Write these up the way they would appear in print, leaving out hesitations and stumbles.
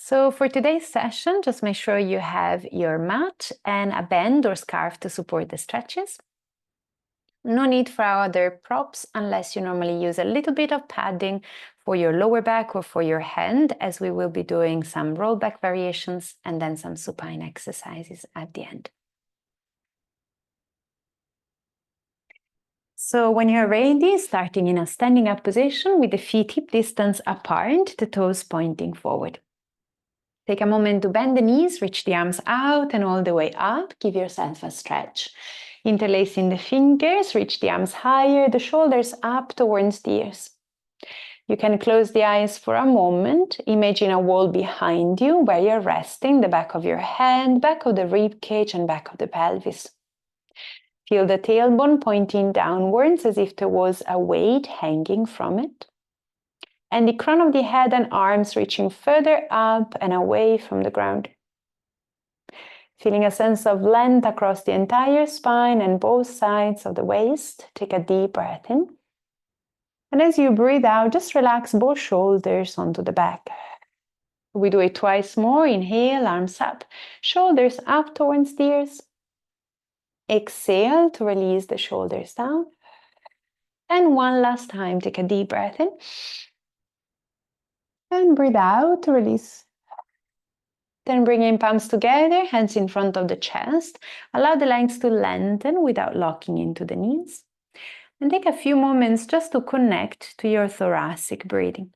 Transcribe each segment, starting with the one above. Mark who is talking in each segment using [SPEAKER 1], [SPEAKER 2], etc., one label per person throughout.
[SPEAKER 1] So for today's session, just make sure you have your mat and a band or scarf to support the stretches. No need for other props unless you normally use a little bit of padding for your lower back or for your hand, as we will be doing some rollback variations and then some supine exercises at the end. So when you're ready, starting in a standing up position with the feet hip distance apart, the toes pointing forward. Take a moment to bend the knees, reach the arms out and all the way up. Give yourself a stretch. Interlacing the fingers, reach the arms higher, the shoulders up towards the ears. You can close the eyes for a moment. Imagine a wall behind you where you're resting, the back of your head, back of the rib cage and back of the pelvis. Feel the tailbone pointing downwards as if there was a weight hanging from it. And the crown of the head and arms reaching further up and away from the ground. Feeling a sense of length across the entire spine and both sides of the waist. Take a deep breath in. And as you breathe out, just relax both shoulders onto the back. We do it twice more. Inhale, arms up, shoulders up towards the ears. Exhale to release the shoulders down. And one last time, take a deep breath in. And breathe out to release. Then bring in palms together, hands in front of the chest. Allow the legs to lengthen without locking into the knees. And take a few moments just to connect to your thoracic breathing.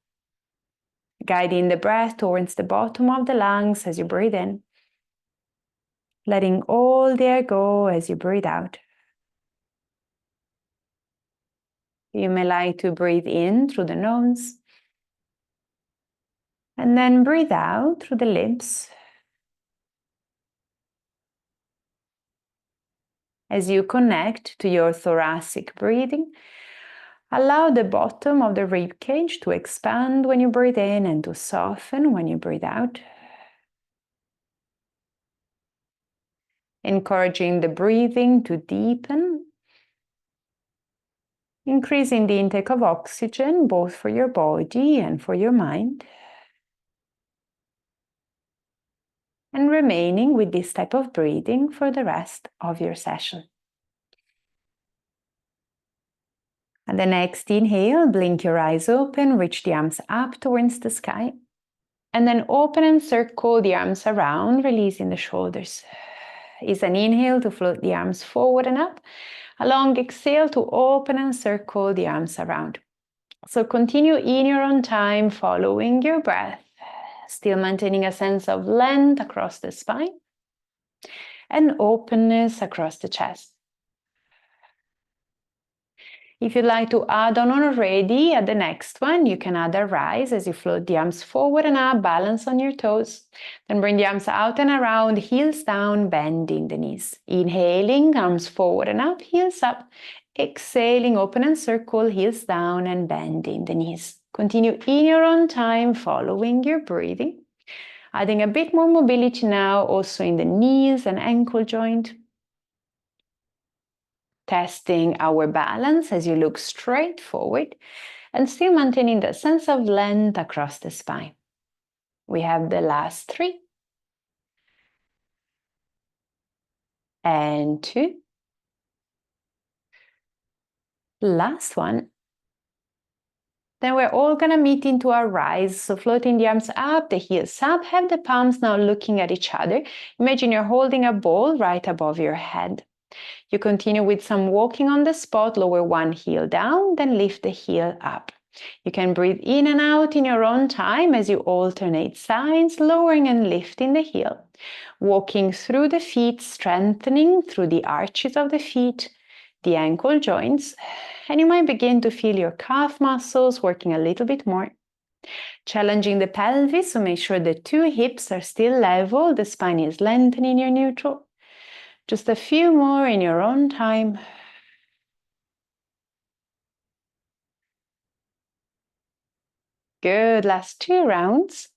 [SPEAKER 1] Guiding the breath towards the bottom of the lungs as you breathe in. Letting all the air go as you breathe out. You may like to breathe in through the nose. And then breathe out through the lips. As you connect to your thoracic breathing, allow the bottom of the rib cage to expand when you breathe in and to soften when you breathe out. Encouraging the breathing to deepen, increasing the intake of oxygen both for your body and for your mind. And remaining with this type of breathing for the rest of your session. And the next inhale, blink your eyes open, reach the arms up towards the sky. And then open and circle the arms around, releasing the shoulders. Is an inhale to float the arms forward and up. A long exhale to open and circle the arms around. So continue in your own time, following your breath. Still maintaining a sense of length across the spine and openness across the chest. If you'd like to add on already at the next one, you can add a rise as you float the arms forward and up, balance on your toes. Then bring the arms out and around, heels down, bending the knees. Inhaling, arms forward and up, heels up. Exhaling, open and circle, heels down and bending the knees. Continue in your own time, following your breathing. Adding a bit more mobility now, also in the knees and ankle joint. Testing our balance as you look straight forward and still maintaining the sense of length across the spine. We have the last 3. And 2. Last one. Then we're all going to meet into our rise. So floating the arms up, the heels up, have the palms now looking at each other. Imagine you're holding a ball right above your head. You continue with some walking on the spot, lower one heel down, then lift the heel up. You can breathe in and out in your own time as you alternate sides, lowering and lifting the heel. Walking through the feet, strengthening through the arches of the feet, the ankle joints, and you might begin to feel your calf muscles working a little bit more. Challenging the pelvis, so make sure the 2 hips are still level, the spine is lengthening your neutral. Just a few more in your own time. Good, last 2 rounds.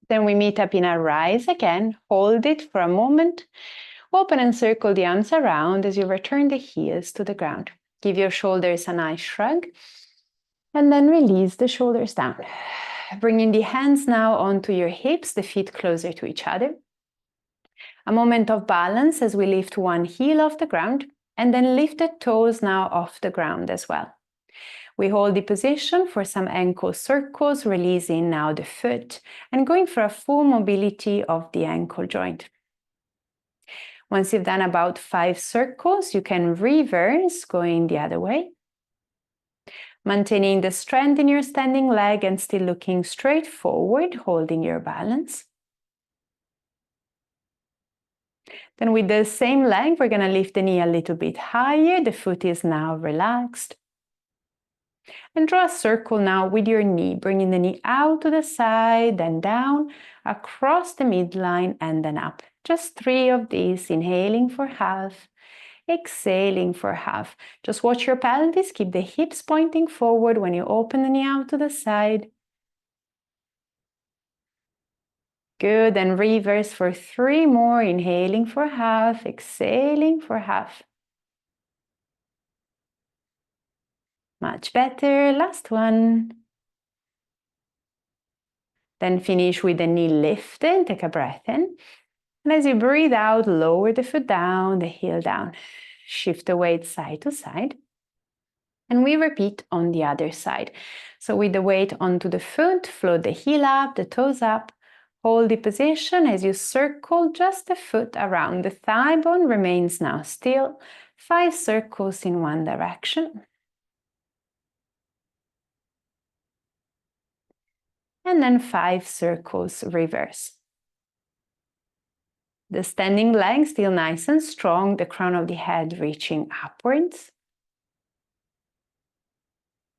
[SPEAKER 1] Then we meet up in a rise again. Hold it for a moment. Open and circle the arms around as you return the heels to the ground. Give your shoulders a nice shrug. And then release the shoulders down. Bringing the hands now onto your hips, the feet closer to each other. A moment of balance as we lift one heel off the ground and then lift the toes now off the ground as well. We hold the position for some ankle circles, releasing now the foot and going for a full mobility of the ankle joint. Once you've done about 5 circles, you can reverse, going the other way. Maintaining the strength in your standing leg and still looking straight forward, holding your balance. Then with the same leg, we're going to lift the knee a little bit higher. The foot is now relaxed. And draw a circle now with your knee, bringing the knee out to the side, then down, across the midline, and then up. Just 3 of these, inhaling for half, exhaling for half. Just watch your pelvis, keep the hips pointing forward when you open the knee out to the side. Good, and reverse for 3 more, inhaling for half, exhaling for half. Much better, last one. Then finish with the knee lifted, take a breath in. And as you breathe out, lower the foot down, the heel down. Shift the weight side to side. And we repeat on the other side. So with the weight onto the foot, float the heel up, the toes up. Hold the position as you circle just the foot around. The thigh bone remains now still. 5 circles in one direction. And then 5 circles reverse. The standing leg still nice and strong, the crown of the head reaching upwards.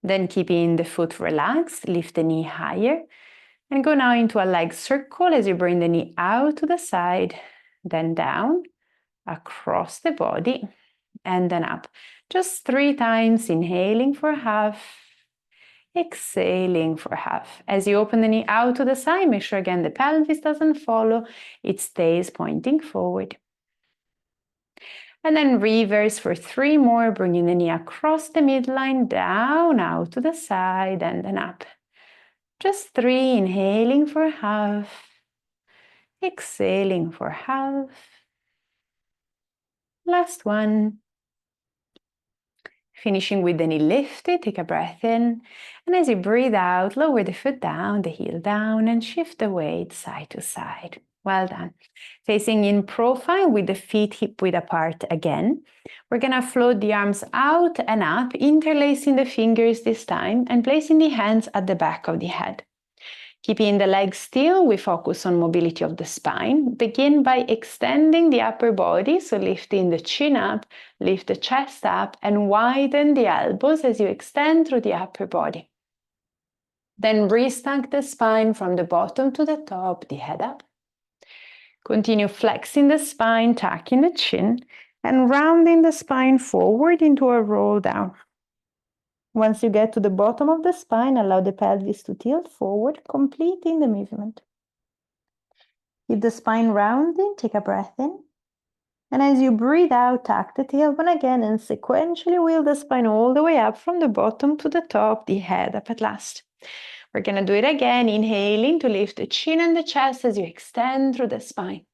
[SPEAKER 1] Then keeping the foot relaxed, lift the knee higher. And go now into a leg circle as you bring the knee out to the side, then down, across the body, and then up. Just 3 times, inhaling for half, exhaling for half. As you open the knee out to the side, make sure again the pelvis doesn't follow, it stays pointing forward. And then reverse for 3 more, bringing the knee across the midline, down, out to the side, and then up. Just 3, inhaling for half, exhaling for half. Last one. Finishing with the knee lifted, take a breath in. And as you breathe out, lower the foot down, the heel down, and shift the weight side to side. Well done. Facing in profile with the feet hip-width apart again. We're going to float the arms out and up, interlacing the fingers this time, and placing the hands at the back of the head. Keeping the legs still, we focus on mobility of the spine. Begin by extending the upper body, so lifting the chin up, lift the chest up, and widen the elbows as you extend through the upper body. Then restack the spine from the bottom to the top, the head up. Continue flexing the spine, tucking the chin, and rounding the spine forward into a roll down. Once you get to the bottom of the spine, allow the pelvis to tilt forward, completing the movement. Keep the spine rounding, take a breath in. And as you breathe out, tuck the tailbone again and sequentially wheel the spine all the way up from the bottom to the top, the head up at last. We're going to do it again, inhaling to lift the chin and the chest as you extend through the spine.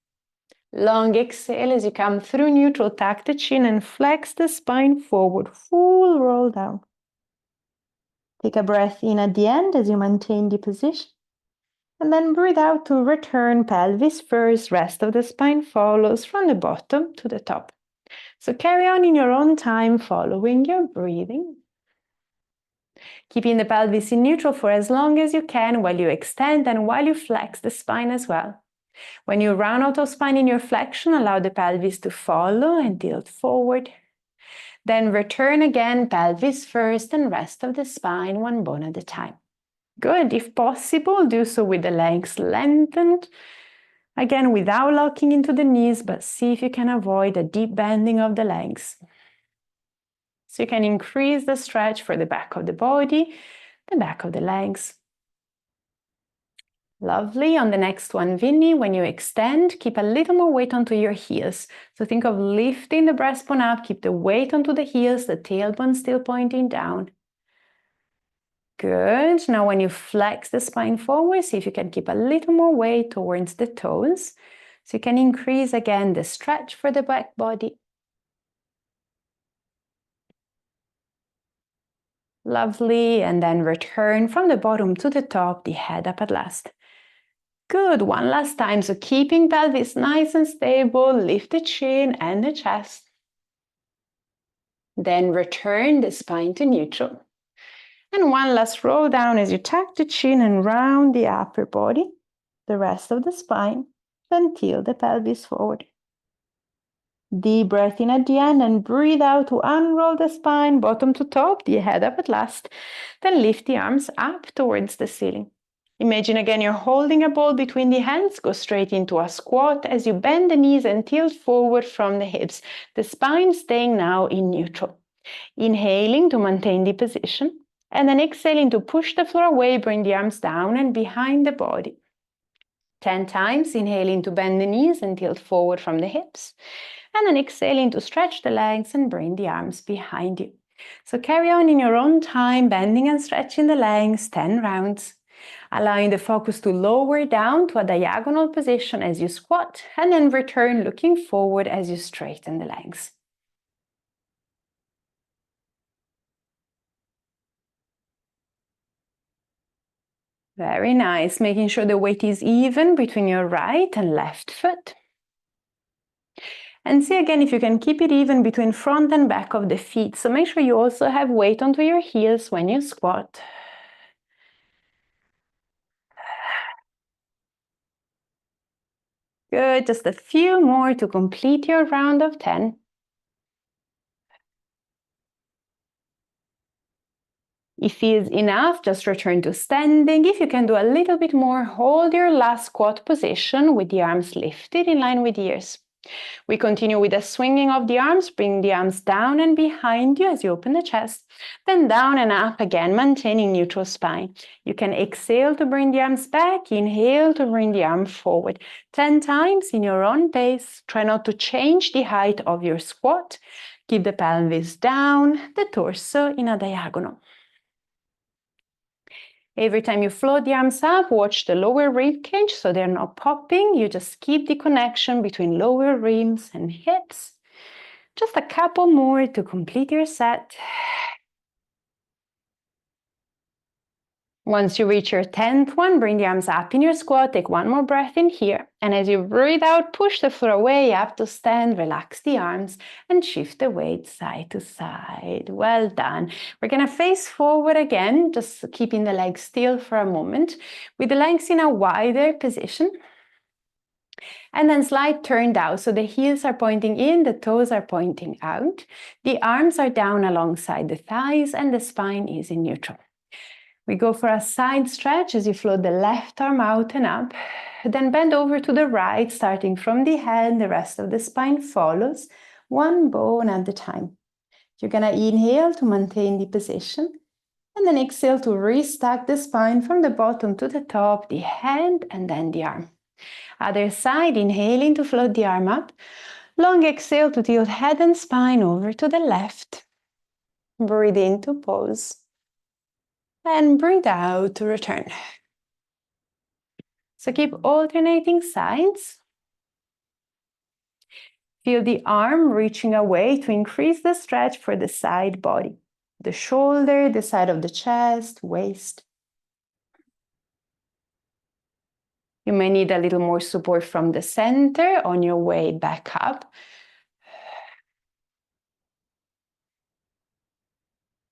[SPEAKER 1] Long exhale as you come through neutral, tuck the chin and flex the spine forward, full roll down. Take a breath in at the end as you maintain the position. And then breathe out to return pelvis first, rest of the spine follows from the bottom to the top. So carry on in your own time, following your breathing. Keeping the pelvis in neutral for as long as you can while you extend and while you flex the spine as well. When you round out of spine in your flexion, allow the pelvis to follow and tilt forward. Then return again, pelvis first and rest of the spine, one bone at a time. Good. If possible, do so with the legs lengthened. Again, without locking into the knees, but see if you can avoid a deep bending of the legs. So you can increase the stretch for the back of the body, the back of the legs. Lovely. On the next one, Vinny, when you extend, keep a little more weight onto your heels. So think of lifting the breastbone up, keep the weight onto the heels, the tailbone still pointing down. Good. Now when you flex the spine forward, see if you can keep a little more weight towards the toes. So you can increase again the stretch for the back body. Lovely. And then return from the bottom to the top, the head up at last. Good. One last time. So keeping pelvis nice and stable, lift the chin and the chest. Then return the spine to neutral. And one last roll down as you tuck the chin and round the upper body, the rest of the spine, then tilt the pelvis forward. Deep breath in at the end and breathe out to unroll the spine, bottom to top, the head up at last. Then lift the arms up towards the ceiling. Imagine again you're holding a ball between the hands, go straight into a squat as you bend the knees and tilt forward from the hips, the spine staying now in neutral. Inhaling to maintain the position, and then exhaling to push the floor away, bring the arms down and behind the body. 10 times, inhaling to bend the knees and tilt forward from the hips, and then exhaling to stretch the legs and bring the arms behind you. So carry on in your own time, bending and stretching the legs, 10 rounds. Allowing the focus to lower down to a diagonal position as you squat, and then return looking forward as you straighten the legs. Very nice, making sure the weight is even between your right and left foot. And see again if you can keep it even between front and back of the feet. So make sure you also have weight onto your heels when you squat. Good, just a few more to complete your round of 10. If it is enough, just return to standing. If you can do a little bit more, hold your last squat position with the arms lifted in line with the ears. We continue with the swinging of the arms. Bring the arms down and behind you as you open the chest. Then down and up again, maintaining neutral spine. You can exhale to bring the arms back. Inhale to bring the arm forward. 10 times in your own pace. Try not to change the height of your squat. Keep the pelvis down, the torso in a diagonal. Every time you float the arms up, watch the lower rib cage so they're not popping. You just keep the connection between lower ribs and hips. Just a couple more to complete your set. Once you reach your 10th one, bring the arms up in your squat. Take one more breath in here. And as you breathe out, push the floor away up to stand. Relax the arms and shift the weight side to side. Well done. We're going to face forward again, just keeping the legs still for a moment with the legs in a wider position. And then slight turn down. So the heels are pointing in, the toes are pointing out. The arms are down alongside the thighs and the spine is in neutral. We go for a side stretch as you float the left arm out and up. Then bend over to the right, starting from the head. The rest of the spine follows, one bone at a time. You're going to inhale to maintain the position. And then exhale to restack the spine from the bottom to the top, the head, and then the arm. Other side, inhaling to float the arm up. Long exhale to tilt head and spine over to the left. Breathe in to pause. And breathe out to return. So keep alternating sides. Feel the arm reaching away to increase the stretch for the side body. The shoulder, the side of the chest, waist. You may need a little more support from the center on your way back up.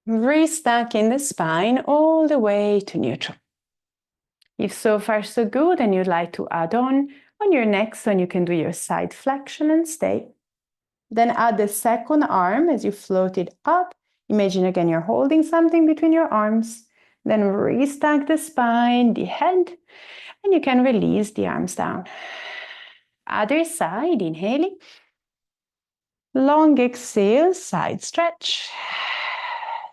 [SPEAKER 1] Restack in the spine all the way to neutral. If so far so good and you'd like to add on your next one, you can do your side flexion and stay. Then add the second arm as you float it up. Imagine again you're holding something between your arms. Then restack the spine, the head, and you can release the arms down. Other side, inhaling. Long exhale, side stretch.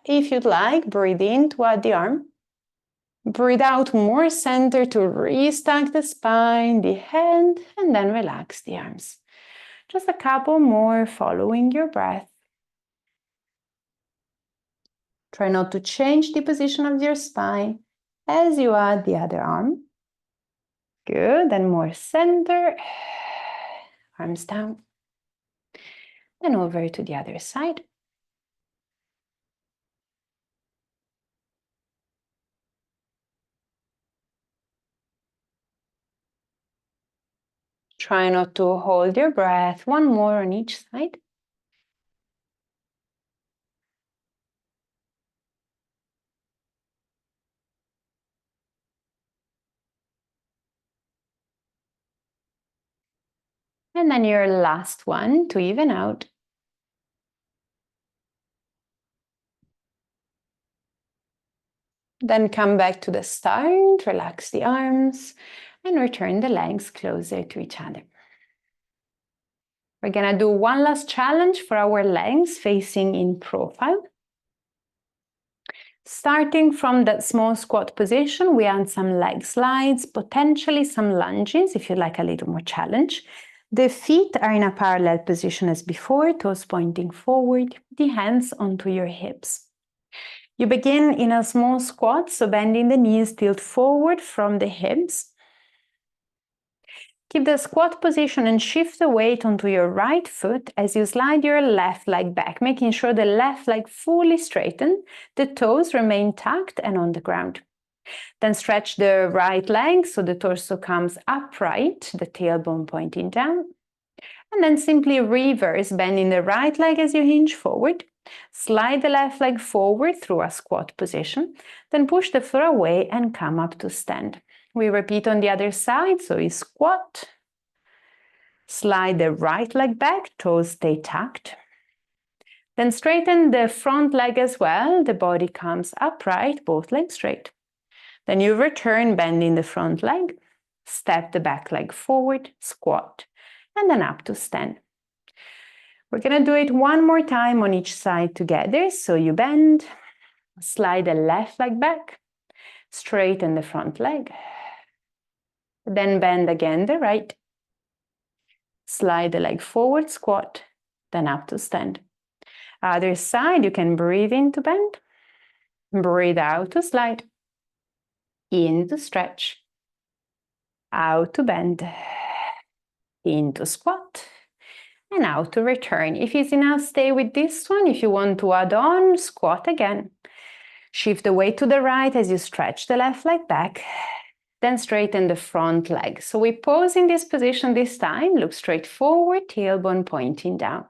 [SPEAKER 1] If you'd like, breathe in to add the arm. Breathe out more center to restack the spine, the head, and then relax the arms. Just a couple more following your breath. Try not to change the position of your spine as you add the other arm. Good, and more center. Arms down. And over to the other side. Try not to hold your breath. One more on each side. And then your last one to even out. Then come back to the start, relax the arms, and return the legs closer to each other. We're gonna do one last challenge for our legs facing in profile. Starting from that small squat position, we add some leg slides, potentially some lunges if you like a little more challenge. The feet are in a parallel position as before, toes pointing forward, the hands onto your hips. You begin in a small squat, so bending the knees, tilt forward from the hips. Keep the squat position and shift the weight onto your right foot as you slide your left leg back, making sure the left leg fully straightened, the toes remain tucked and on the ground. Then stretch the right leg so the torso comes upright, the tailbone pointing down. And then simply reverse, bending the right leg as you hinge forward. Slide the left leg forward through a squat position, then push the floor away and come up to stand. We repeat on the other side, so you squat, slide the right leg back, toes stay tucked. Then straighten the front leg as well, the body comes upright, both legs straight. Then you return, bending the front leg, step the back leg forward, squat, and then up to stand. We're gonna do it one more time on each side together, so you bend, slide the left leg back, straighten the front leg, then bend again the right, slide the leg forward, squat, then up to stand. Other side, you can breathe in to bend, breathe out to slide, in to stretch, out to bend, in to squat, and out to return. If easy now, stay with this one. If you want to add on, squat again. Shift the weight to the right as you stretch the left leg back, then straighten the front leg. So we pose in this position this time, look straight forward, tailbone pointing down.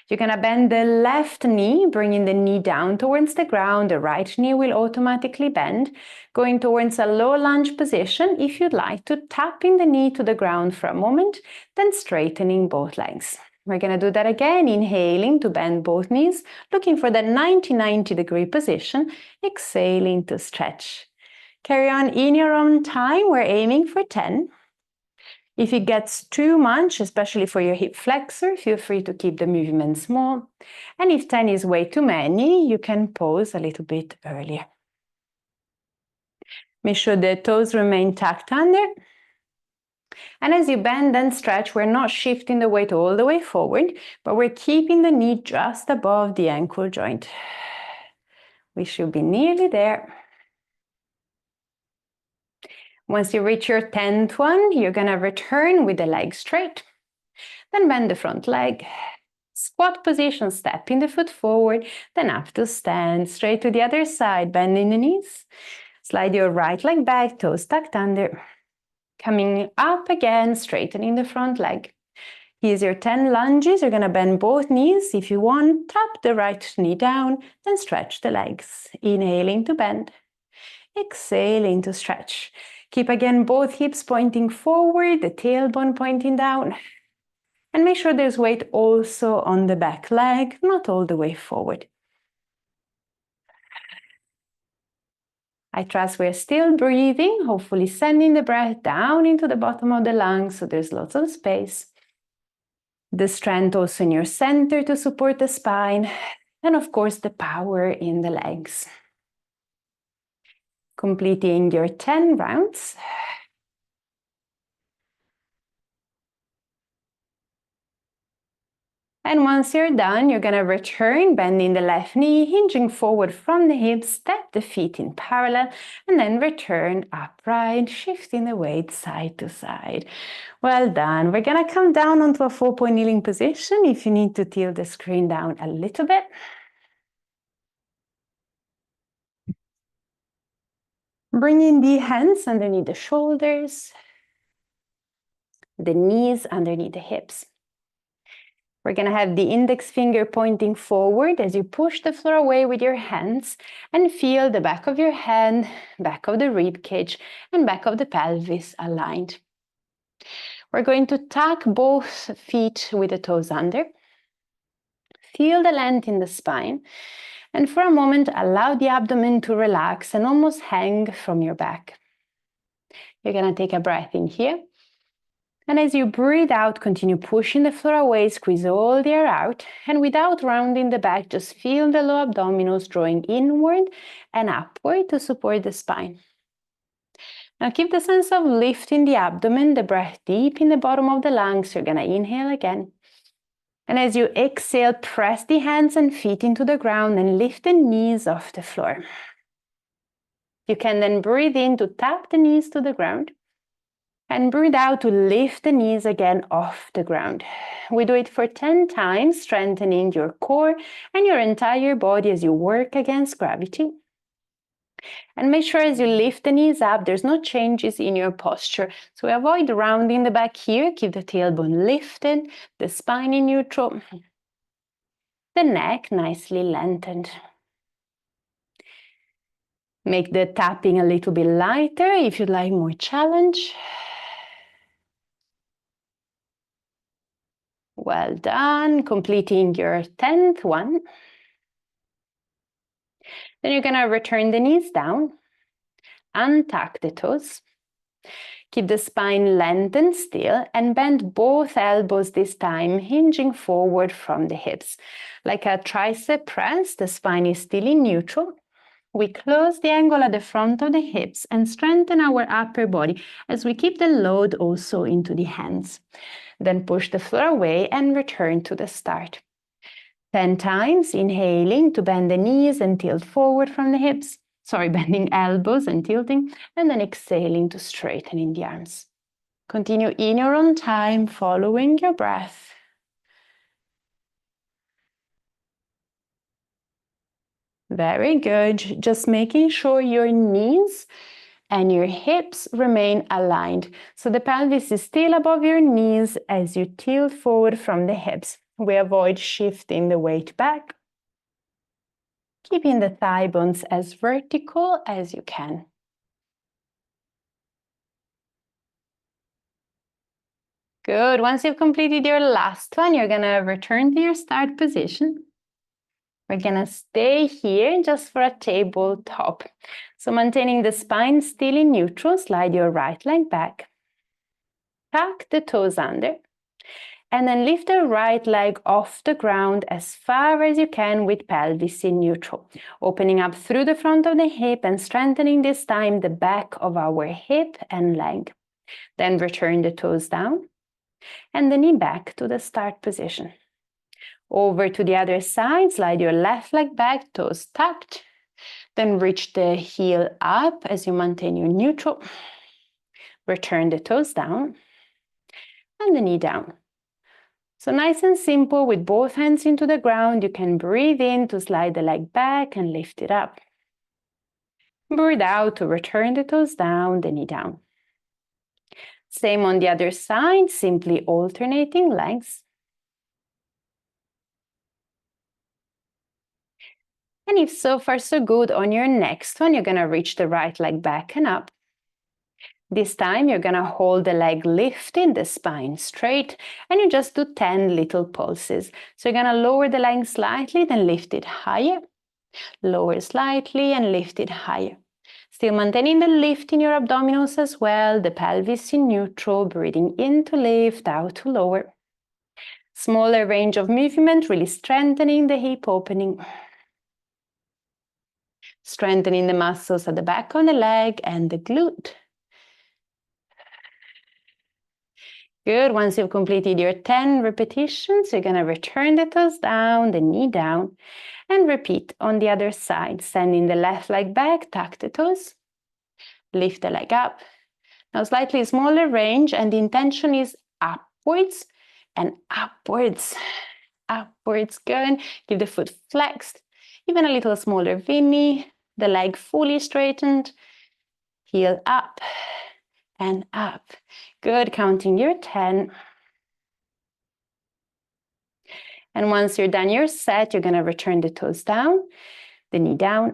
[SPEAKER 1] You're gonna bend the left knee, bringing the knee down towards the ground. The right knee will automatically bend, going towards a low lunge position. If you'd like to tap in the knee to the ground for a moment, then straightening both legs. We're gonna do that again, inhaling to bend both knees, looking for that 90-90 degree position, exhaling to stretch. Carry on in your own time, we're aiming for 10. If it gets too much, especially for your hip flexor, feel free to keep the movement small. And if 10 is way too many, you can pause a little bit earlier. Make sure the toes remain tucked under. And as you bend and stretch, we're not shifting the weight all the way forward, but we're keeping the knee just above the ankle joint. We should be nearly there. Once you reach your 10th one, you're gonna return with the leg straight. Then bend the front leg. Squat position, stepping the foot forward, then up to stand. Straight to the other side, bending the knees. Slide your right leg back, toes tucked under. Coming up again, straightening the front leg. Here's your 10 lunges. You're gonna bend both knees. If you want, tap the right knee down, then stretch the legs. Inhaling to bend. Exhaling to stretch. Keep again both hips pointing forward, the tailbone pointing down. And make sure there's weight also on the back leg, not all the way forward. I trust we're still breathing, hopefully sending the breath down into the bottom of the lungs so there's lots of space. The strength also in your center to support the spine, and of course the power in the legs. Completing your 10 rounds. And once you're done, you're gonna return, bending the left knee, hinging forward from the hips, step the feet in parallel, and then return upright, shifting the weight side to side. Well done. We're gonna come down onto a 4-point kneeling position. If you need to tilt the screen down a little bit. Bringing the hands underneath the shoulders, the knees underneath the hips. We're going to have the index finger pointing forward as you push the floor away with your hands and feel the back of your head, back of the rib cage, and back of the pelvis aligned. We're going to tuck both feet with the toes under. Feel the length in the spine. And for a moment, allow the abdomen to relax and almost hang from your back. You're going to take a breath in here. And as you breathe out, continue pushing the floor away, squeeze all the air out. And without rounding the back, just feel the low abdominals drawing inward and upward to support the spine. Now keep the sense of lifting the abdomen, the breath deep in the bottom of the lungs. You're going to inhale again. And as you exhale, press the hands and feet into the ground and lift the knees off the floor. You can then breathe in to tap the knees to the ground. And breathe out to lift the knees again off the ground. We do it for 10 times, strengthening your core and your entire body as you work against gravity. And make sure as you lift the knees up, there's no changes in your posture. So avoid rounding the back here. Keep the tailbone lifted, the spine in neutral, the neck nicely lengthened. Make the tapping a little bit lighter if you'd like more challenge. Well done, completing your 10th one. Then you're gonna return the knees down, untuck the toes, keep the spine lengthened still, and bend both elbows this time, hinging forward from the hips. Like a tricep press, the spine is still in neutral. We close the angle at the front of the hips and strengthen our upper body as we keep the load also into the hands. Then push the floor away and return to the start. 10 times, inhaling to bend the knees and tilt forward from the hips. Bending elbows and tilting, and then exhaling to straightening the arms. Continue in your own time, following your breath. Very good. Just making sure your knees and your hips remain aligned. So the pelvis is still above your knees as you tilt forward from the hips. We avoid shifting the weight back, keeping the thigh bones as vertical as you can. Good. Once you've completed your last one, you're gonna return to your start position. We're gonna stay here just for a tabletop. So maintaining the spine still in neutral, slide your right leg back. Tuck the toes under. And then lift the right leg off the ground as far as you can with pelvis in neutral. Opening up through the front of the hip and strengthening this time the back of our hip and leg. Then return the toes down and the knee back to the start position. Over to the other side, slide your left leg back, toes tucked. Then reach the heel up as you maintain your neutral. Return the toes down and the knee down. So nice and simple with both hands into the ground. You can breathe in to slide the leg back and lift it up. Breathe out to return the toes down, the knee down. Same on the other side, simply alternating legs. And if so far so good, on your next one, you're gonna reach the right leg back and up. This time, you're gonna hold the leg lifted, the spine straight, and you just do 10 little pulses. So you're gonna lower the leg slightly, then lift it higher. Lower slightly and lift it higher. Still maintaining the lift in your abdominals as well, the pelvis in neutral, breathing in to lift, out to lower. Smaller range of movement, really strengthening the hip opening. Strengthening the muscles at the back of the leg and the glute. Good. Once you've completed your 10 repetitions, you're going to return the toes down, the knee down, and repeat on the other side. Sending the left leg back, tuck the toes, lift the leg up. Now slightly smaller range, and the intention is upwards and upwards. Upwards, good. Keep the foot flexed, even a little smaller Vinny, the leg fully straightened, heel up and up. Good, counting your 10. And once you're done your set, you're gonna return the toes down, the knee down.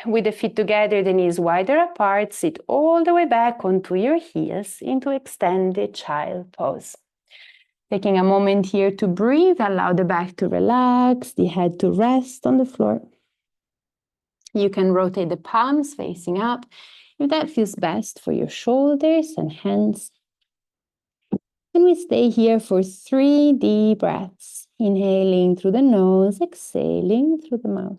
[SPEAKER 1] With the feet together, the knees wider apart, sit all the way back onto your heels into extended child pose. Taking a moment here to breathe, allow the back to relax, the head to rest on the floor. You can rotate the palms facing up if that feels best for your shoulders and hands. And we stay here for 3 deep breaths, inhaling through the nose, exhaling through the mouth.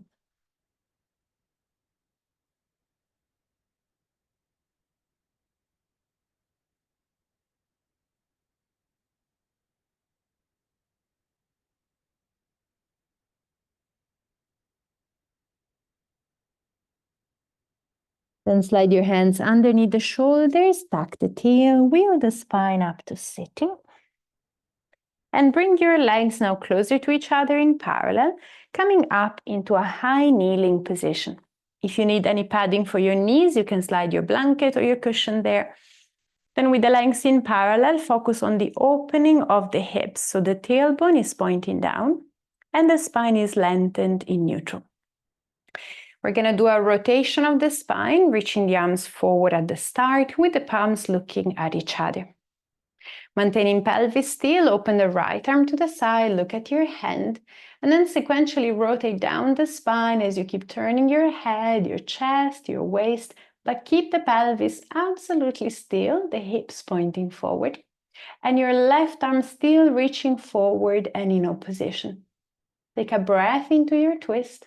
[SPEAKER 1] Then slide your hands underneath the shoulders, tuck the tail, wheel the spine up to sitting. And bring your legs now closer to each other in parallel, coming up into a high kneeling position. If you need any padding for your knees, you can slide your blanket or your cushion there. Then with the legs in parallel, focus on the opening of the hips. So the tailbone is pointing down and the spine is lengthened in neutral. We're going to do a rotation of the spine, reaching the arms forward at the start with the palms looking at each other. Maintaining pelvis still, open the right arm to the side, look at your hand, and then sequentially rotate down the spine as you keep turning your head, your chest, your waist, but keep the pelvis absolutely still, the hips pointing forward, and your left arm still reaching forward and in opposition. Take a breath into your twist.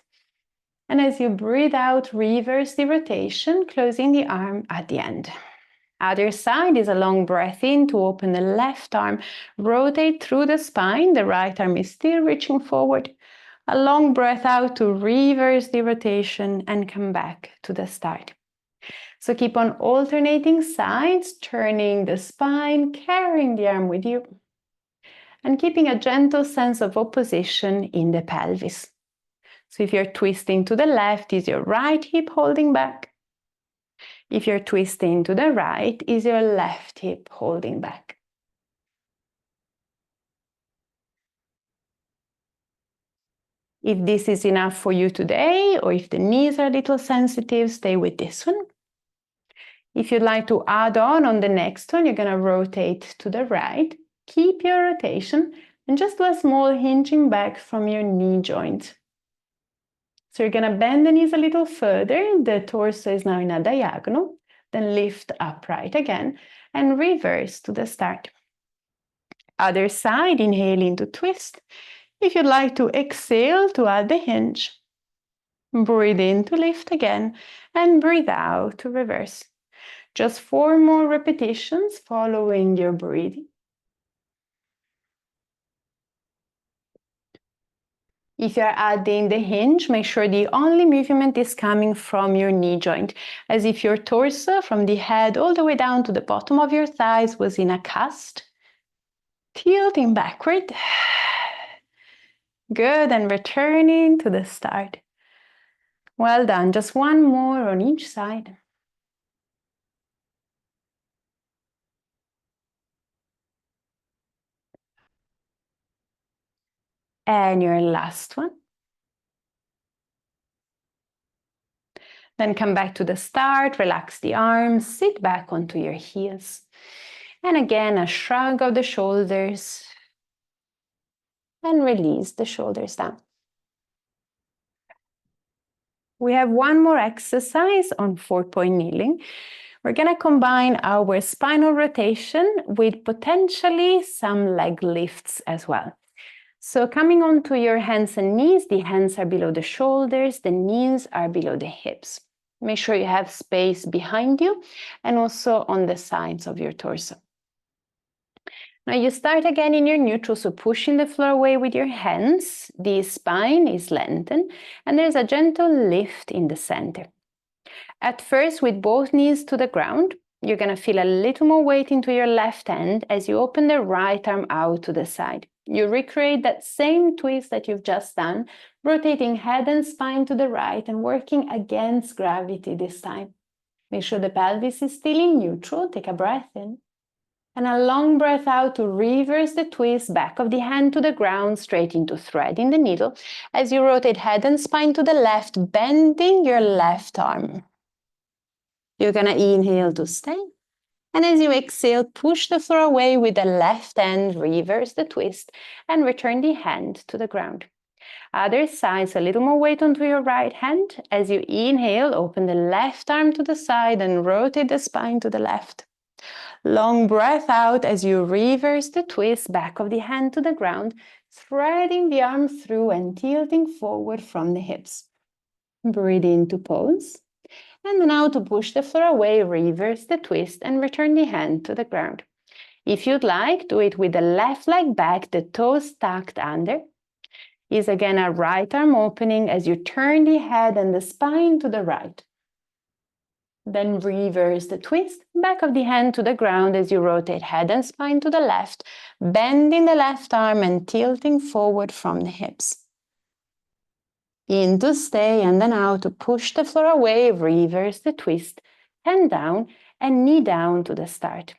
[SPEAKER 1] And as you breathe out, reverse the rotation, closing the arm at the end. Other side is a long breath in to open the left arm, rotate through the spine, the right arm is still reaching forward. A long breath out to reverse the rotation and come back to the start. So keep on alternating sides, turning the spine, carrying the arm with you, and keeping a gentle sense of opposition in the pelvis. So if you're twisting to the left, is your right hip holding back? If you're twisting to the right, is your left hip holding back? If this is enough for you today, or if the knees are a little sensitive, stay with this one. If you'd like to add on the next one, you're going to rotate to the right. Keep your rotation and just do a small hinging back from your knee joint. So you're going to bend the knees a little further. The torso is now in a diagonal. Then lift upright again and reverse to the start. Other side, inhaling to twist. If you'd like to exhale to add the hinge. Breathe in to lift again and breathe out to reverse. Just 4 more repetitions following your breathing. If you're adding the hinge, make sure the only movement is coming from your knee joint, as if your torso from the head all the way down to the bottom of your thighs was in a cast. Tilting backward. Good, and returning to the start. Well done, just 1 more on each side. And your last one. Then come back to the start, relax the arms, sit back onto your heels. And again, a shrug of the shoulders. And release the shoulders down. We have 1 more exercise on 4-point kneeling. We're going to combine our spinal rotation with potentially some leg lifts as well. So coming onto your hands and knees, the hands are below the shoulders, the knees are below the hips. Make sure you have space behind you and also on the sides of your torso. Now you start again in your neutral, so pushing the floor away with your hands. The spine is lengthened, and there's a gentle lift in the center. At first, with both knees to the ground, you're going to feel a little more weight into your left hand as you open the right arm out to the side. You recreate that same twist that you've just done, rotating head and spine to the right and working against gravity this time. Make sure the pelvis is still in neutral. Take a breath in. And a long breath out to reverse the twist, back of the hand to the ground, straight into threading the needle. As you rotate head and spine to the left, bending your left arm. You're going to inhale to stay. And as you exhale, push the floor away with the left hand, reverse the twist, and return the hand to the ground. Other side, so a little more weight onto your right hand. As you inhale, open the left arm to the side and rotate the spine to the left. Long breath out as you reverse the twist, back of the hand to the ground, threading the arm through and tilting forward from the hips. Breathe into pose. And now to push the floor away, reverse the twist and return the hand to the ground. If you'd like, do it with the left leg back, the toes tucked under. Is again a right arm opening as you turn the head and the spine to the right. Then reverse the twist, back of the hand to the ground as you rotate head and spine to the left, bending the left arm and tilting forward from the hips. In to stay and then out to push the floor away, reverse the twist, hand down and knee down to the start.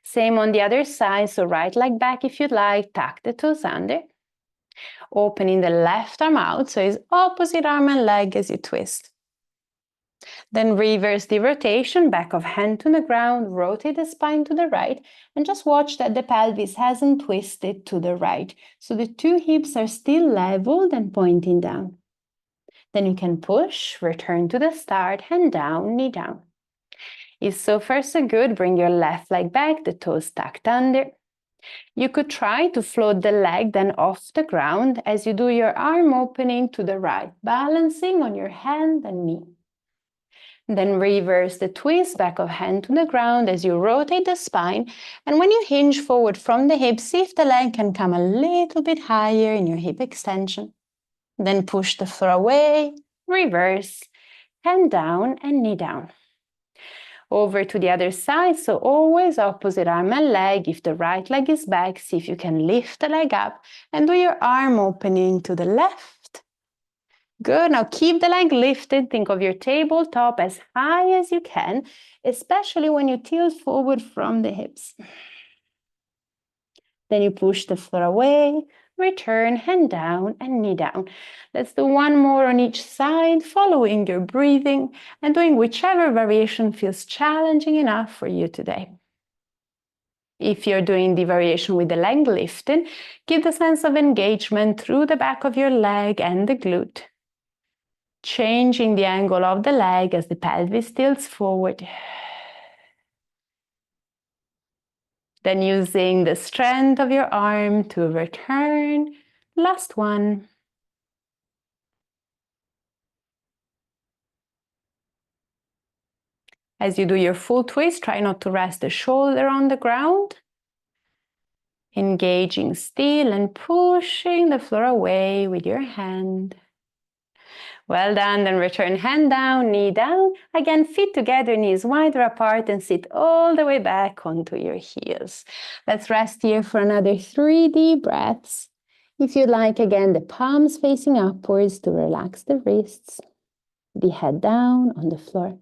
[SPEAKER 1] Same on the other side, so right leg back if you'd like, tuck the toes under. Opening the left arm out, so it's opposite arm and leg as you twist. Then reverse the rotation, back of hand to the ground, rotate the spine to the right, and just watch that the pelvis hasn't twisted to the right. So the two hips are still leveled and pointing down. Then you can push, return to the start, hand down, knee down. If so far so good, bring your left leg back, the toes tucked under. You could try to float the leg then off the ground as you do your arm opening to the right, balancing on your hand and knee. Then reverse the twist, back of hand to the ground as you rotate the spine. And when you hinge forward from the hips, see if the leg can come a little bit higher in your hip extension. Then push the floor away, reverse, hand down and knee down. Over to the other side, so always opposite arm and leg. If the right leg is back, see if you can lift the leg up and do your arm opening to the left. Good, now keep the leg lifted. Think of your tabletop as high as you can, especially when you tilt forward from the hips. Then you push the floor away, return, hand down and knee down. Let's do one more on each side, following your breathing and doing whichever variation feels challenging enough for you today. If you're doing the variation with the leg lifted, give the sense of engagement through the back of your leg and the glute. Changing the angle of the leg as the pelvis tilts forward. Then using the strength of your arm to return. Last one. As you do your full twist, try not to rest the shoulder on the ground. Engaging still and pushing the floor away with your hand. Well done, then return hand down, knee down. Again, feet together, knees wider apart and sit all the way back onto your heels. Let's rest here for another 3 deep breaths. If you'd like, again, the palms facing upwards to relax the wrists, the head down on the floor.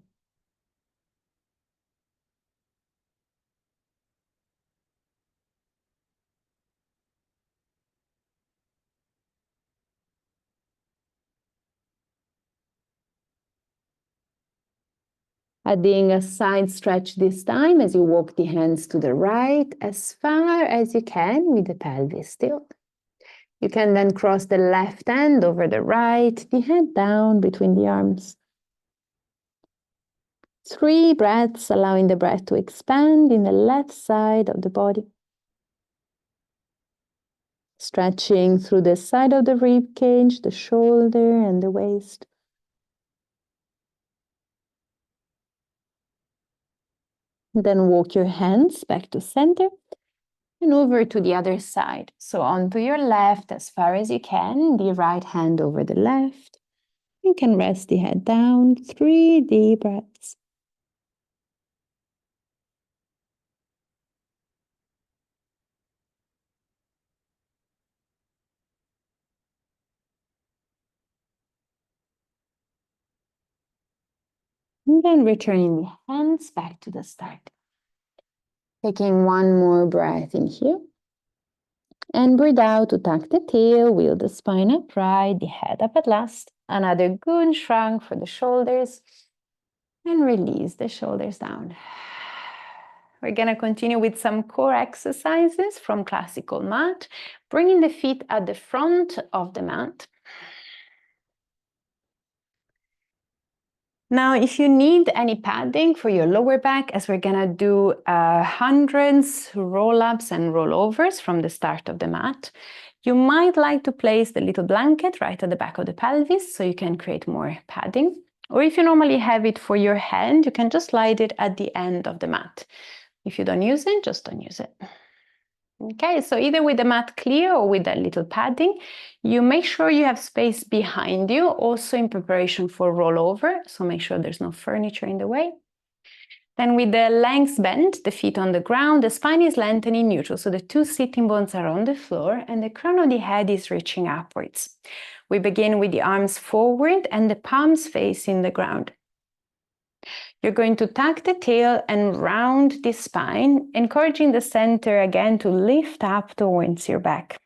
[SPEAKER 1] Adding a side stretch this time as you walk the hands to the right as far as you can with the pelvis still. You can then cross the left hand over the right, the head down between the arms. 3 breaths, allowing the breath to expand in the left side of the body. Stretching through the side of the rib cage, the shoulder and the waist. Then walk your hands back to center and over to the other side. So onto your left as far as you can, the right hand over the left. You can rest the head down, 3 deep breaths. And then returning the hands back to the start. Taking one more breath in here. And breathe out to tuck the tail, wheel the spine upright, the head up at last. Another good shrug for the shoulders. And release the shoulders down. We're going to continue with some core exercises from classical mat, bringing the feet at the front of the mat. Now, if you need any padding for your lower back, as we're going to do hundreds roll-ups and rollovers from the start of the mat, you might like to place the little blanket right at the back of the pelvis so you can create more padding. Or if you normally have it for your hand, you can just slide it at the end of the mat. If you don't use it, just don't use it. Okay, so either with the mat clear or with a little padding, you make sure you have space behind you, also in preparation for rollover, so make sure there's no furniture in the way. Then with the legs bent, the feet on the ground, the spine is lengthening neutral, so the 2 sitting bones are on the floor and the crown of the head is reaching upwards. We begin with the arms forward and the palms facing the ground. You're going to tuck the tail and round the spine, encouraging the center again to lift up towards your back.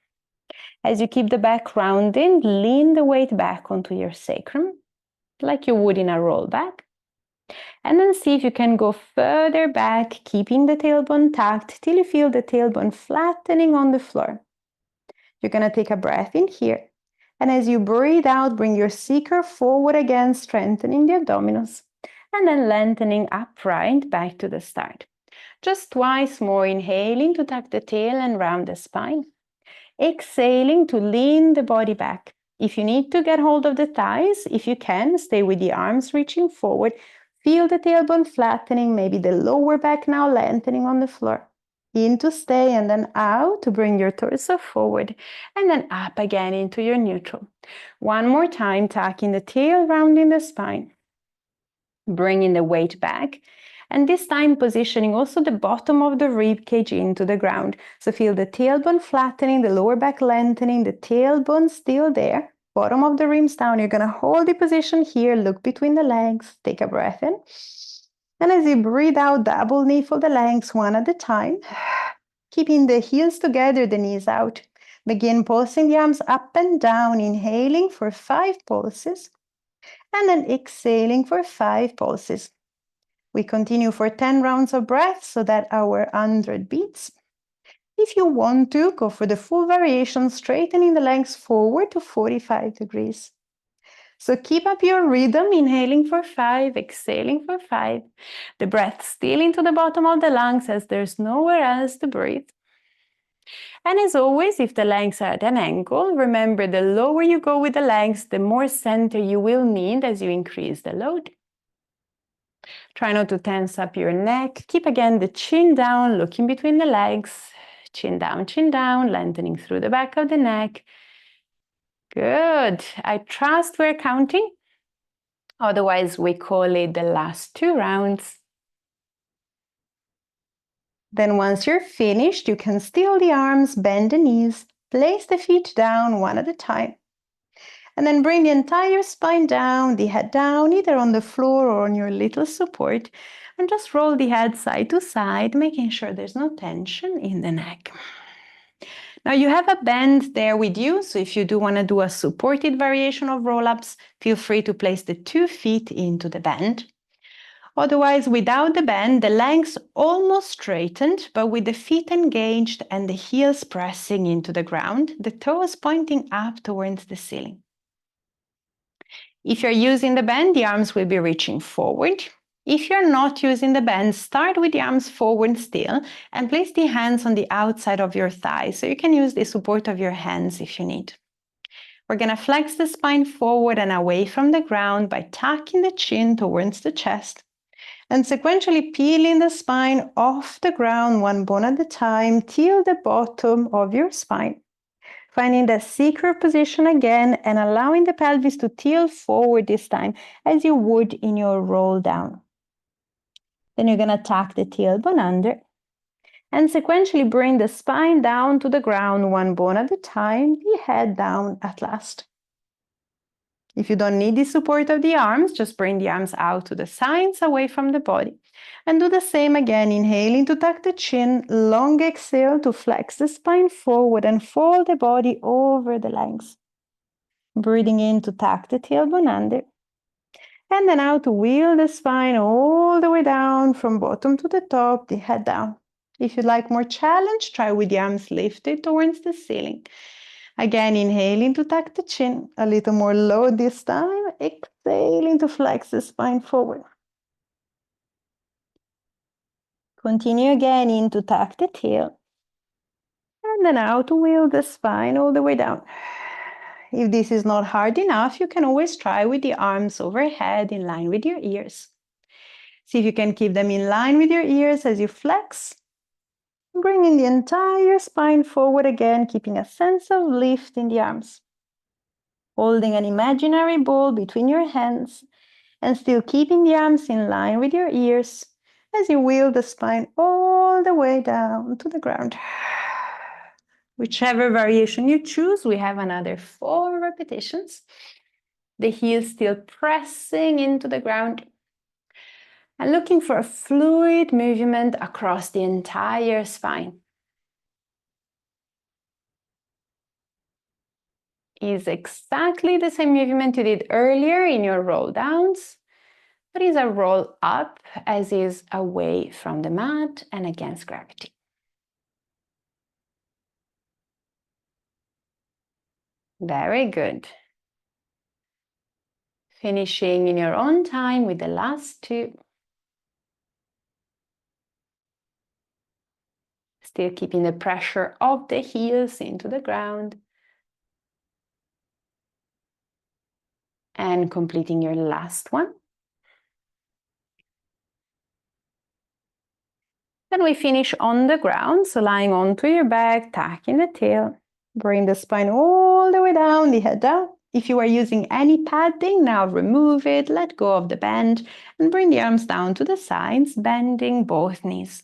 [SPEAKER 1] As you keep the back rounded, lean the weight back onto your sacrum, like you would in a rollback. And then see if you can go further back, keeping the tailbone tucked till you feel the tailbone flattening on the floor. You're going to take a breath in here. And as you breathe out, bring your seeker forward again, strengthening the abdominals. And then lengthening upright back to the start. Just twice more, inhaling to tuck the tail and round the spine. Exhaling to lean the body back. If you need to get hold of the thighs, if you can, stay with the arms reaching forward. Feel the tailbone flattening, maybe the lower back now lengthening on the floor. In to stay and then out to bring your torso forward and then up again into your neutral. One more time, tucking the tail, rounding the spine. Bringing the weight back, and this time positioning also the bottom of the rib cage into the ground. So feel the tailbone flattening, the lower back lengthening, the tailbone still there, bottom of the ribs down. You're going to hold the position here, look between the legs, take a breath in. And as you breathe out, double knee for the legs, one at a time. Keeping the heels together, the knees out. Begin pulsing the arms up and down, inhaling for 5 pulses. And then exhaling for 5 pulses. We continue for 10 rounds of breath so that our 100 beats. If you want to, go for the full variation, straightening the legs forward to 45 degrees. So keep up your rhythm, inhaling for 5, exhaling for 5. The breath still into the bottom of the lungs as there's nowhere else to breathe. And as always, if the legs are at an angle, remember the lower you go with the legs, the more center you will need as you increase the load. Try not to tense up your neck. Keep again the chin down, looking between the legs. Chin down, lengthening through the back of the neck. Good. I trust we're counting. Otherwise, we call it the last 2 rounds. Then once you're finished, you can steal the arms, bend the knees, place the feet down one at a time. And then bring the entire spine down, the head down, either on the floor or on your little support. And just roll the head side to side, making sure there's no tension in the neck. Now you have a band there with you, so if you do want to do a supported variation of roll-ups, feel free to place the 2 feet into the band. Otherwise, without the bend, the legs almost straightened, but with the feet engaged and the heels pressing into the ground, the toes pointing up towards the ceiling. If you're using the bend, the arms will be reaching forward. If you're not using the bend, start with the arms forward still and place the hands on the outside of your thighs, so you can use the support of your hands if you need. We're going to flex the spine forward and away from the ground by tucking the chin towards the chest.
[SPEAKER 2] And sequentially peeling the spine off the ground one bone at a time till the bottom of your spine. Finding the secure position again and allowing the pelvis to tilt forward this time as you would in your roll down. Then you're going to tuck the tailbone under and sequentially bring the spine down to the ground one bone at a time, the head down at last. If you don't need the support of the arms, just bring the arms out to the sides away from the body. And do the same again, inhaling to tuck the chin, long exhale to flex the spine forward and fold the body over the legs. Breathing in to tuck the tailbone under. And then out to wheel the spine all the way down from bottom to the top, the head down. If you'd like more challenge, try with the arms lifted towards the ceiling. Again, inhaling to tuck the chin, a little more low this time, exhaling to flex the spine forward. Continue again in to tuck the tail, and then out to wheel the spine all the way down. If this is not hard enough, you can always try with the arms overhead in line with your ears. See if you can keep them in line with your ears as you flex. Bringing the entire spine forward again, keeping a sense of lift in the arms. Holding an imaginary ball between your hands and still keeping the arms in line with your ears as you wheel the spine all the way down to the ground. Whichever variation you choose, we have another 4 repetitions. The heels still pressing into the ground and looking for a fluid movement across the entire spine. Is exactly the same movement you did earlier in your roll downs, but is a roll up as is away from the mat and against gravity. Very good. Finishing in your own time with the last 2. Still keeping the pressure of the heels into the ground. And completing your last one. Then we finish on the ground, so lying onto your back, tucking the tail. Bring the spine all the way down, the head down. If you are using any padding, now remove it, let go of the bend, and bring the arms down to the sides, bending both knees.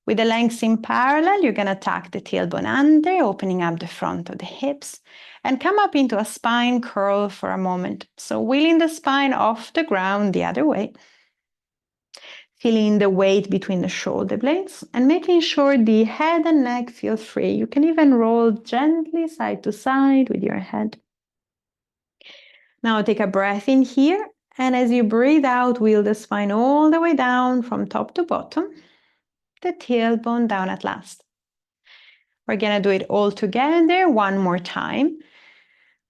[SPEAKER 2] With the legs in parallel, you're going to tuck the tailbone under, opening up the front of the hips, and come up into a spine curl for a moment. So wheeling the spine off the ground the other way. Feeling the weight between the shoulder blades and making sure the head and neck feel free. You can even roll gently side to side with your head. Now take a breath in here, and as you breathe out, wheel the spine all the way down from top to bottom, the tailbone down at last. We're going to do it all together one more time.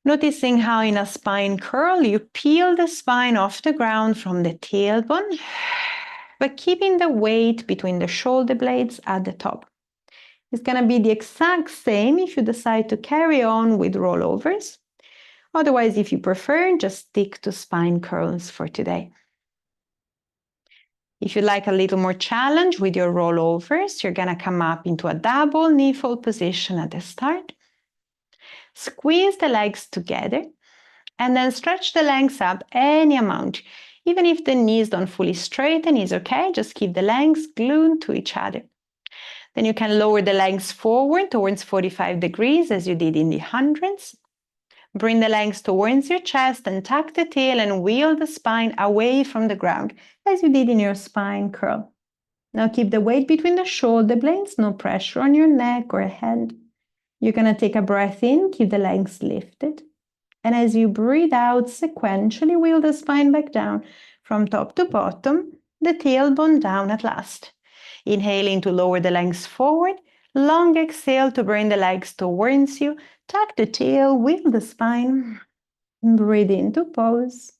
[SPEAKER 2] Noticing how in a spine curl, you peel the spine off the ground from the tailbone, but keeping the weight between the shoulder blades at the top. It's going to be the exact same if you decide to carry on with rollovers. Otherwise, if you prefer, just stick to spine curls for today. If you'd like a little more challenge with your rollovers, you're going to come up into a double knee fold position at the start. Squeeze the legs together and then stretch the legs up any amount. Even if the knees don't fully straighten, is okay. Just keep the legs glued to each other. Then you can lower the legs forward towards 45 degrees as you did in the hundreds. Bring the legs towards your chest and tuck the tail and wheel the spine away from the ground as you did in your spine curl. Now keep the weight between the shoulder blades, no pressure on your neck or head. You're going to take a breath in, keep the legs lifted. And as you breathe out, sequentially wheel the spine back down from top to bottom, the tailbone down at last. Inhaling to lower the legs forward, long exhale to bring the legs towards you, tuck the tail, wheel the spine, breathe into pose,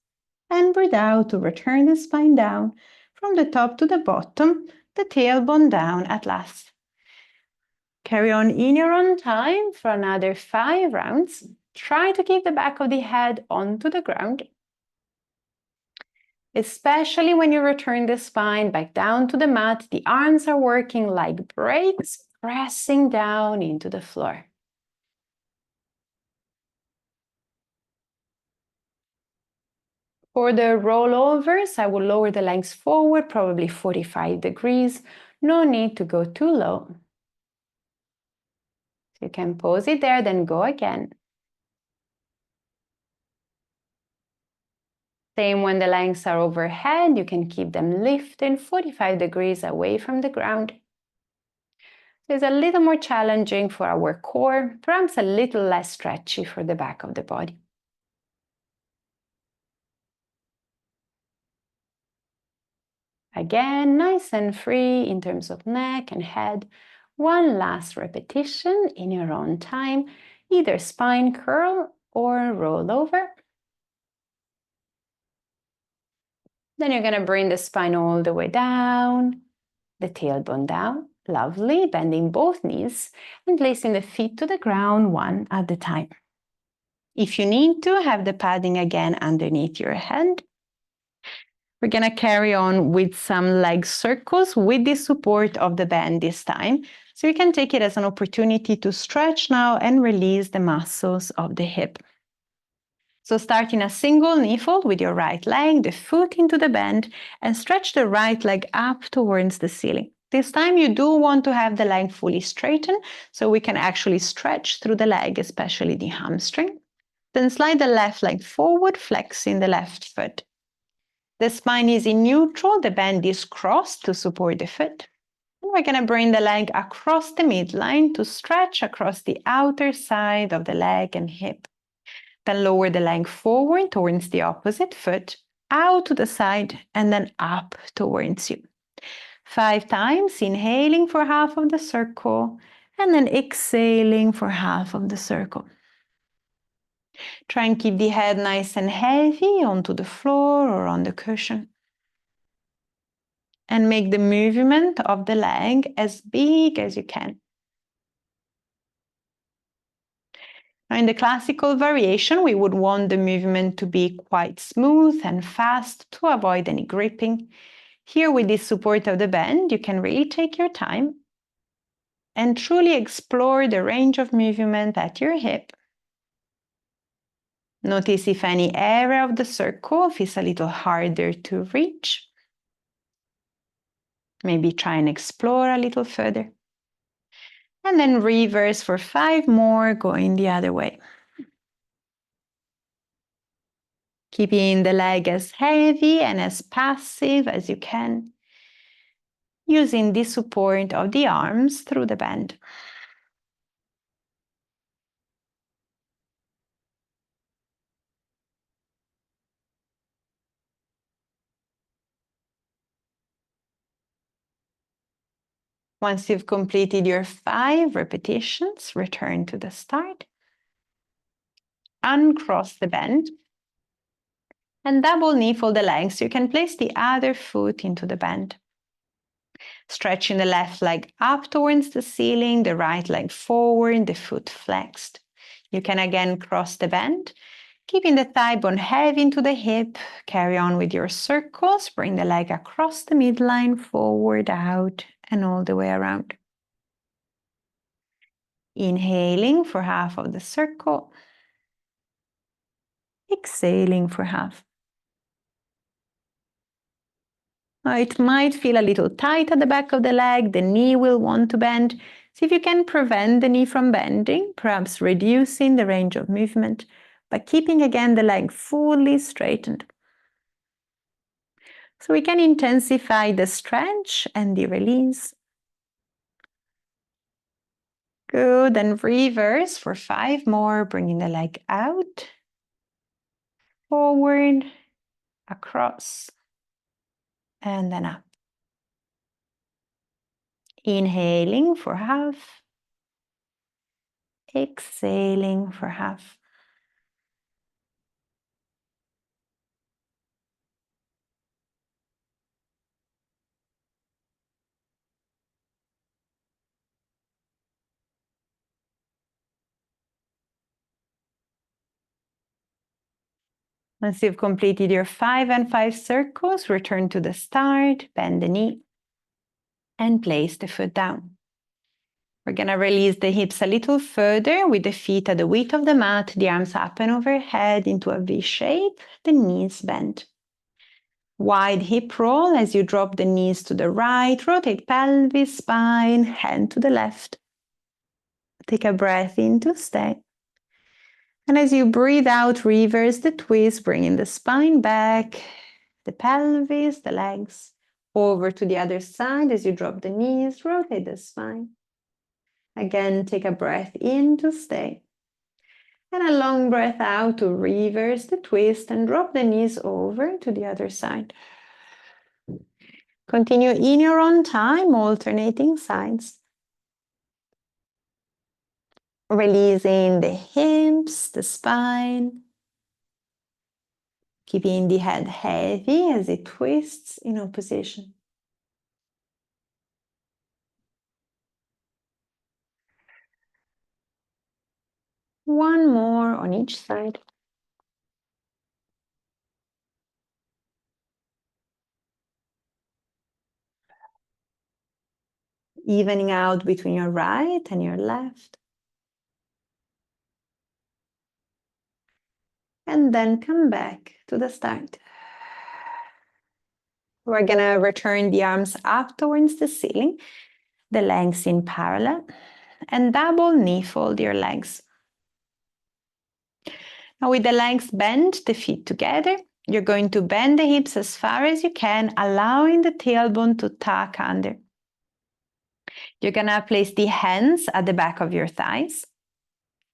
[SPEAKER 2] and breathe out to return the spine down from the top to the bottom, the tailbone down at last. Carry on in your own time for another 5 rounds. Try to keep the back of the head onto the ground.
[SPEAKER 1] Especially when you return the spine back down to the mat, the arms are working like brakes, pressing down into the floor. For the rollovers, I will lower the legs forward, probably 45 degrees. No need to go too low. You can pause it there, then go again. Same when the legs are overhead, you can keep them lifted 45 degrees away from the ground. It's a little more challenging for our core, perhaps a little less stretchy for the back of the body. Again, nice and free in terms of neck and head. One last repetition in your own time, either spine curl or roll over. Then you're going to bring the spine all the way down, the tailbone down. Lovely, bending both knees and placing the feet to the ground one at a time. If you need to, have the padding again underneath your head. We're going to carry on with some leg circles with the support of the band this time. So you can take it as an opportunity to stretch now and release the muscles of the hip. So start in a single knee fold with your right leg, the foot into the bend, and stretch the right leg up towards the ceiling. This time you do want to have the leg fully straightened, so we can actually stretch through the leg, especially the hamstring. Then slide the left leg forward, flexing the left foot. The spine is in neutral, the bend is crossed to support the foot. And we're going to bring the leg across the midline to stretch across the outer side of the leg and hip. Then lower the leg forward towards the opposite foot, out to the side, and then up towards you. 5 times, inhaling for half of the circle, and then exhaling for half of the circle. Try and keep the head nice and heavy onto the floor or on the cushion. And make the movement of the leg as big as you can. Now, in the classical variation, we would want the movement to be quite smooth and fast to avoid any gripping. Here, with the support of the bend, you can really take your time and truly explore the range of movement at your hip. Notice if any area of the circle feels a little harder to reach. Maybe try and explore a little further. And then reverse for 5 more, going the other way. Keeping the leg as heavy and as passive as you can, using the support of the arms through the bend. Once you've completed your 5 repetitions, return to the start. Uncross the bend. And double knee fold the legs. You can place the other foot into the bend. Stretching the left leg up towards the ceiling, the right leg forward, the foot flexed. You can again cross the bend, keeping the thigh bone heavy into the hip. Carry on with your circles. Bring the leg across the midline, forward, out, and all the way around. Inhaling for half of the circle. Exhaling for half. Now it might feel a little tight at the back of the leg. The knee will want to bend. See if you can prevent the knee from bending, perhaps reducing the range of movement, but keeping again the leg fully straightened. So we can intensify the stretch and the release. Good, and reverse for 5 more, bringing the leg out, forward, across, and then up. Inhaling for half, exhaling for half.
[SPEAKER 2] Once you've completed your 5 and 5 circles, return to the start, bend the knee, and place the foot down. We're going to release the hips a little further with the feet at the width of the mat, the arms up and overhead into a V shape, the knees bent. Wide hip roll as you drop the knees to the right, rotate pelvis, spine, hand to the left. Take a breath in to stay. And as you breathe out, reverse the twist, bringing the spine back, the pelvis, the legs, over to the other side as you drop the knees, rotate the spine. Again, take a breath in to stay. And a long breath out to reverse the twist and drop the knees over to the other side. Continue in your own time, alternating sides. Releasing the hips, the spine. Keeping the head heavy as it twists in opposition. One more on each side. Evening out between your right and your left. And then come back to the start. We're gonna return the arms up towards the ceiling, the legs in parallel, and double knee fold your legs. Now with the legs bent, the feet together, you're going to bend the hips as far as you can, allowing the tailbone to tuck under. You're gonna place the hands at the back of your thighs,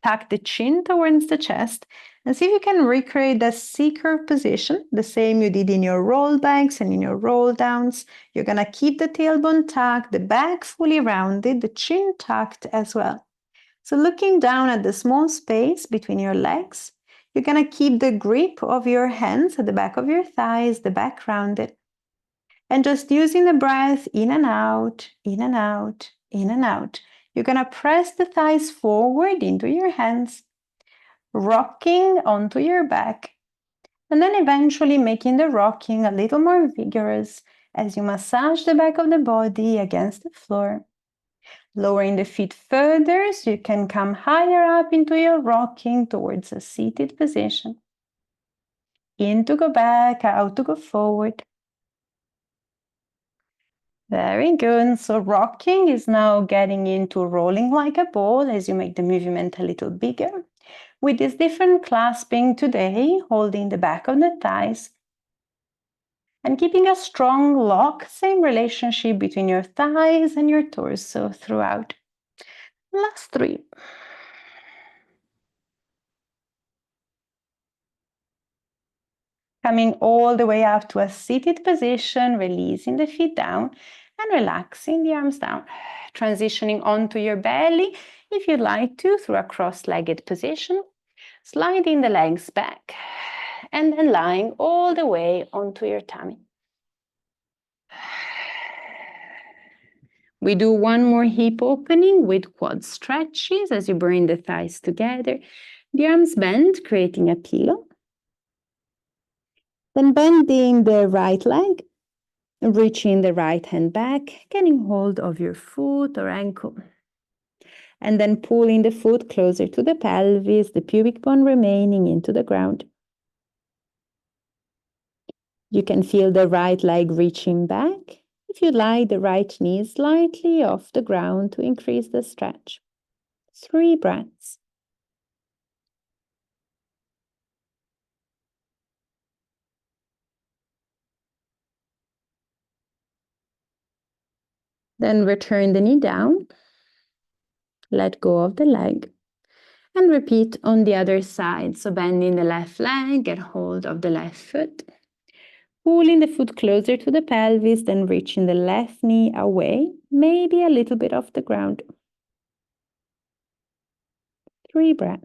[SPEAKER 2] tuck the chin towards the chest, and see if you can recreate the C-curve position, the same you did in your roll backs and in your roll downs. You're gonna keep the tailbone tucked, the back fully rounded, the chin tucked as well. So looking down at the small space between your legs, you're gonna keep the grip of your hands at the back of your thighs, the back rounded. And just using the breath in and out, in and out, in and out. You're gonna press the thighs forward into your hands, rocking onto your back, and then eventually making the rocking a little more vigorous as you massage the back of the body against the floor. Lowering the feet further so you can come higher up into your rocking towards a seated position. In to go back, out to go forward. Very good. So rocking is now getting into rolling like a ball as you make the movement a little bigger. With this different clasping today, holding the back of the thighs and keeping a strong lock, same relationship between your thighs and your torso throughout. Last 3. Coming all the way up to a seated position, releasing the feet down and relaxing the arms down. Transitioning onto your belly, if you'd like to, through a cross-legged position. Sliding the legs back and then lying all the way onto your tummy. We do one more hip opening with quad stretches as you bring the thighs together. The arms bend, creating a pillow. Then bending the right leg, reaching the right hand back, getting hold of your foot or ankle. And then pulling the foot closer to the pelvis, the pubic bone remaining into the ground. You can feel the right leg reaching back. If you like, the right knee slightly off the ground to increase the stretch. 3 breaths. Then return the knee down. Let go of the leg. And repeat on the other side. So bending the left leg, get hold of the left foot. Pulling the foot closer to the pelvis, then reaching the left knee away, maybe a little bit off the ground. 3 breaths.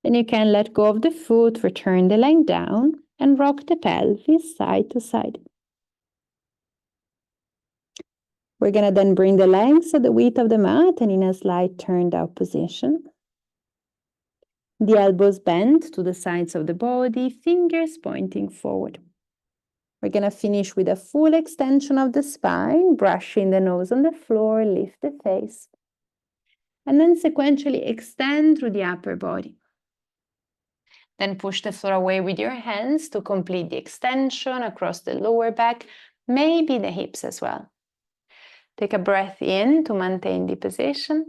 [SPEAKER 2] Then you can let go of the foot, return the leg down, and rock the pelvis side to side. We're going to then bring the legs at the width of the mat and in a slight turned out position. The elbows bent to the sides of the body, fingers pointing forward. We're going to finish with a full extension of the spine, brushing the nose on the floor, lift the face. And then sequentially extend through the upper body. Then push the floor away with your hands to complete the extension across the lower back, maybe the hips as well. Take a breath in to maintain the position.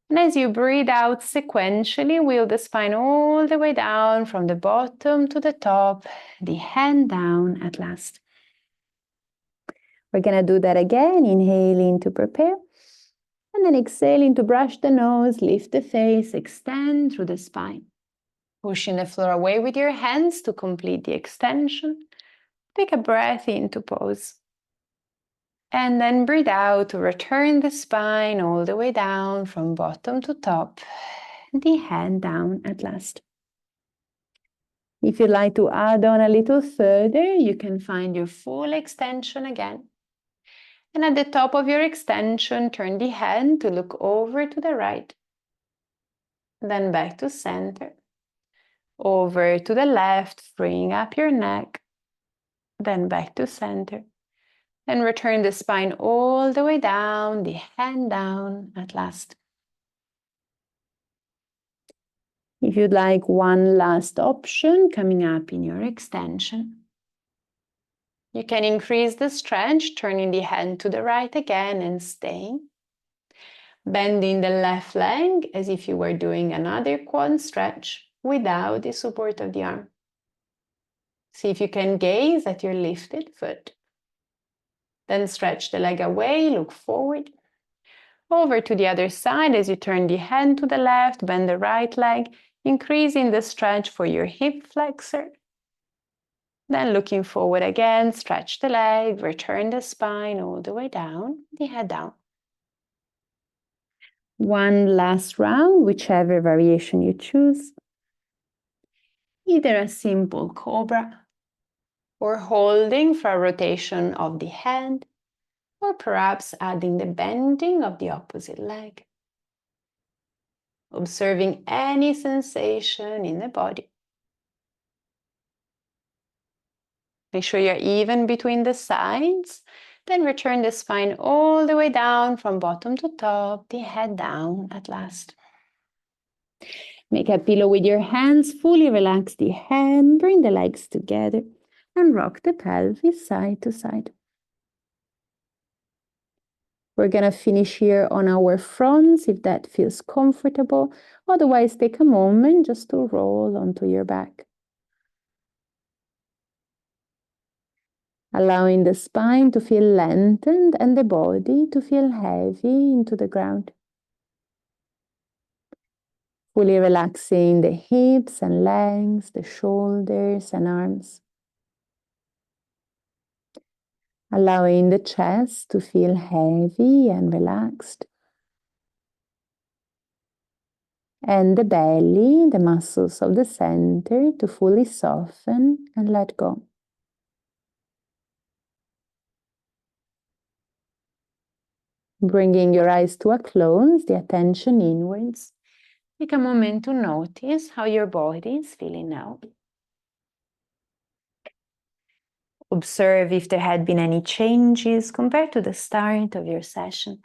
[SPEAKER 2] And as you breathe out sequentially, wheel the spine all the way down from the bottom to the top, the hand down at last. We're going to do that again, inhaling to prepare. And then exhaling to brush the nose, lift the face, extend through the spine. Pushing the floor away with your hands to complete the extension. Take a breath in to pause. And then breathe out to return the spine all the way down from bottom to top, the hand down at last. If you'd like to add on a little further, you can find your full extension again. And at the top of your extension, turn the hand to look over to the right. Then back to center. Over to the left, freeing up your neck. Then back to center. And return the spine all the way down, the hand down at last. If you'd like one last option coming up in your extension, you can increase the stretch, turning the hand to the right again and staying. Bending the left leg as if you were doing another quad stretch without the support of the arm. See if you can gaze at your lifted foot. Then stretch the leg away, look forward. Over to the other side as you turn the hand to the left, bend the right leg, increasing the stretch for your hip flexor. Then looking forward again, stretch the leg, return the spine all the way down, the head down. One last round, whichever variation you choose. Either a simple cobra, or holding for a rotation of the head, or perhaps adding the bending of the opposite leg. Observing any sensation in the body. Make sure you're even between the sides. Then return the spine all the way down from bottom to top, the head down at last. Make a pillow with your hands, fully relax the head, bring the legs together, and rock the pelvis side to side. We're going to finish here on our fronts if that feels comfortable. Otherwise, take a moment just to roll onto your back. Allowing the spine to feel lengthened and the body to feel heavy into the ground. Fully relaxing the hips and legs, the shoulders and arms. Allowing the chest to feel heavy and relaxed. And the belly, the muscles of the center to fully soften and let go. Bringing your eyes to a close, the attention inwards. Take a moment to notice how your body is feeling now. Observe if there had been any changes compared to the start of your session.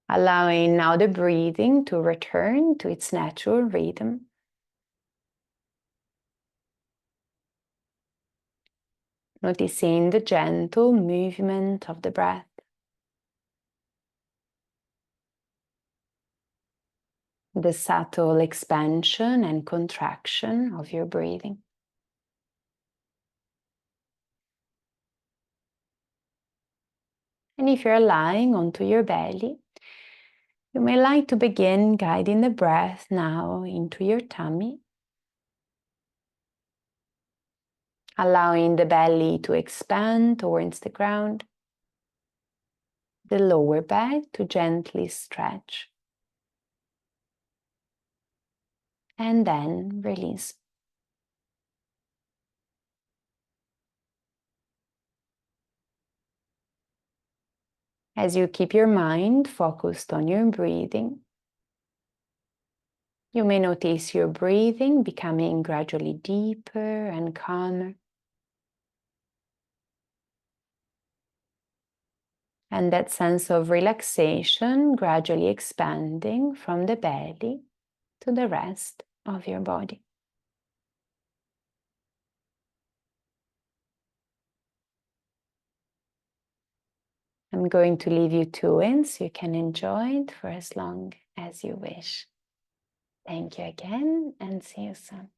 [SPEAKER 2] Allowing now the breathing to return to its natural rhythm. Noticing the gentle movement of the breath. The subtle expansion and contraction of your breathing. And if you're lying onto your belly, you may like to begin guiding the breath now into your tummy, allowing the belly to expand towards the ground, the lower back to gently stretch.
[SPEAKER 1] and then release. As you keep your mind focused on your breathing, you may notice your breathing becoming gradually deeper and calmer. And that sense of relaxation gradually expanding from the belly to the rest of your body. I'm going to leave you to it so you can enjoy it for as long as you wish. Thank you again and see you soon.